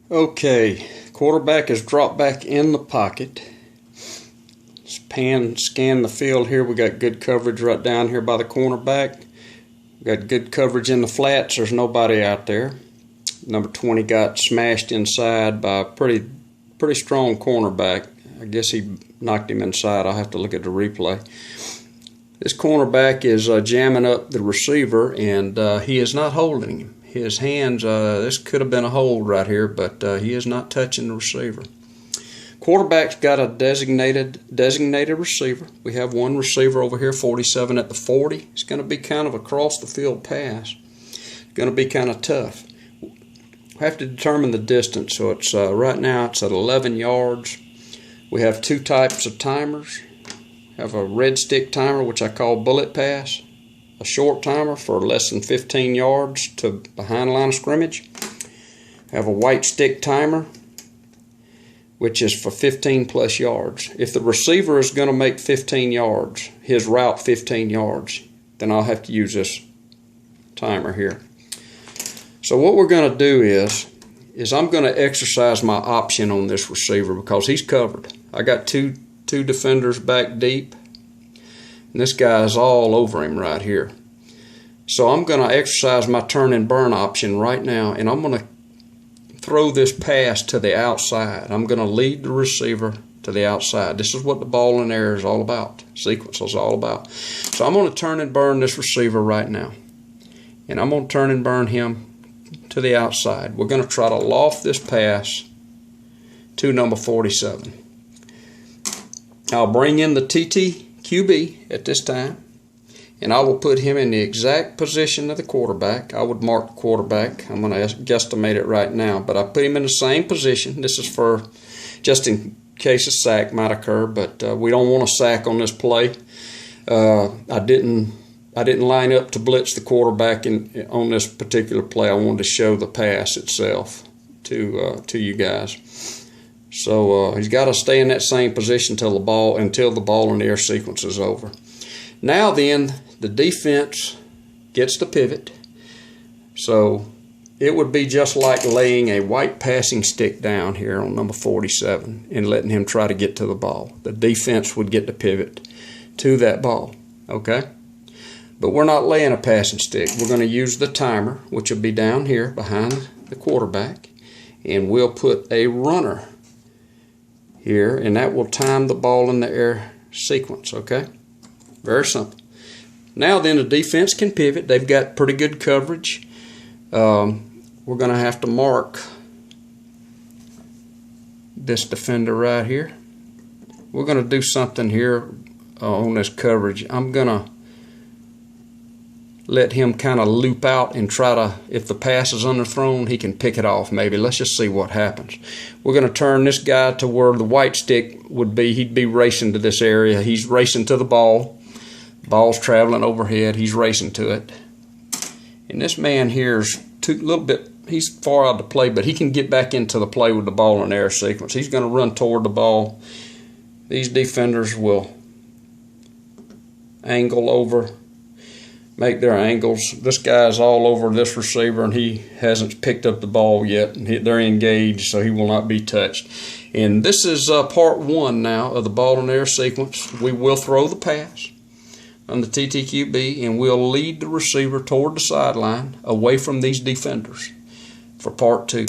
Okay, quarterback is dropped back in the pocket. Scan the field here. We got good coverage right down here by the cornerback. We got good coverage in the flats. There's nobody out there. Number 20 got smashed inside by a pretty strong cornerback. I guess he knocked him inside. I'll have to look at the replay. This cornerback is jamming up the receiver, and he is not holding him. His hands, this could have been a hold right here, but he is not touching the receiver. Quarterback's got a designated receiver. We have one receiver over here, 47 at the 40. It's going to be kind of a cross-the-field pass. It's going to be kind of tough. We have to determine the distance. So it's right now it's at 11 yards. We have two types of timers. We have a red stick timer, which I call bullet pass. A short timer for less than 15 yards to behind line of scrimmage. I have a white stick timer, which is for 15 plus yards. If the receiver is going to make 15 yards, his route 15 yards, then I'll have to use this timer here. So what we're going to do is I'm going to exercise my option on this receiver because he's covered. I got two defenders back deep, and this guy's all over him right here. So I'm going to exercise my turn and burn option right now, and I'm going to throw this pass to the outside. I'm going to lead the receiver to the outside. This is what the ball in the air is all about. Sequence is all about. So I'm going to turn and burn this receiver right now. And I'm going to turn and burn him to the outside. We're going to try to loft this pass to number 47. I'll bring in the ttqb at this time, and I will put him in the exact position of the quarterback. I would mark the quarterback. I'm going to guesstimate it right now, but I put him in the same position. This is for just in case a sack might occur, but we don't want a sack on this play. I didn't line up to blitz the quarterback on this particular play. I wanted to show the pass itself to you guys. So he's got to stay in that same position until the ball in the air sequence is over. Now then, the defense gets the pivot. So it would be just like laying a white passing stick down here on number 47 and letting him try to get to the ball. The defense would get the pivot to that ball. Okay? But we're not laying a passing stick. We're going to use the timer, which will be down here behind the quarterback, and we'll put a runner here, and that will time the ball in the air sequence. Okay? Very simple. Now then, the defense can pivot. They've got pretty good coverage. We're going to have to mark this defender right here. We're going to do something here on this coverage. I'm going to let him kind of loop out and try to, if the pass is underthrown, he can pick it off maybe. Let's just see what happens. We're going to turn this guy to where the white stick would be. He'd be racing to this area. He's racing to the ball. Ball's traveling overhead. He's racing to it. And this man here is he's far out of the play, but he can get back into the play with the ball in the air sequence. He's going to run toward the ball. These defenders will angle over, make their angles. This guy's all over this receiver, and he hasn't picked up the ball yet. They're engaged, so he will not be touched. And this is part one now of the ball in the air sequence. We will throw the pass on the ttqb, and we'll lead the receiver toward the sideline away from these defenders for part two.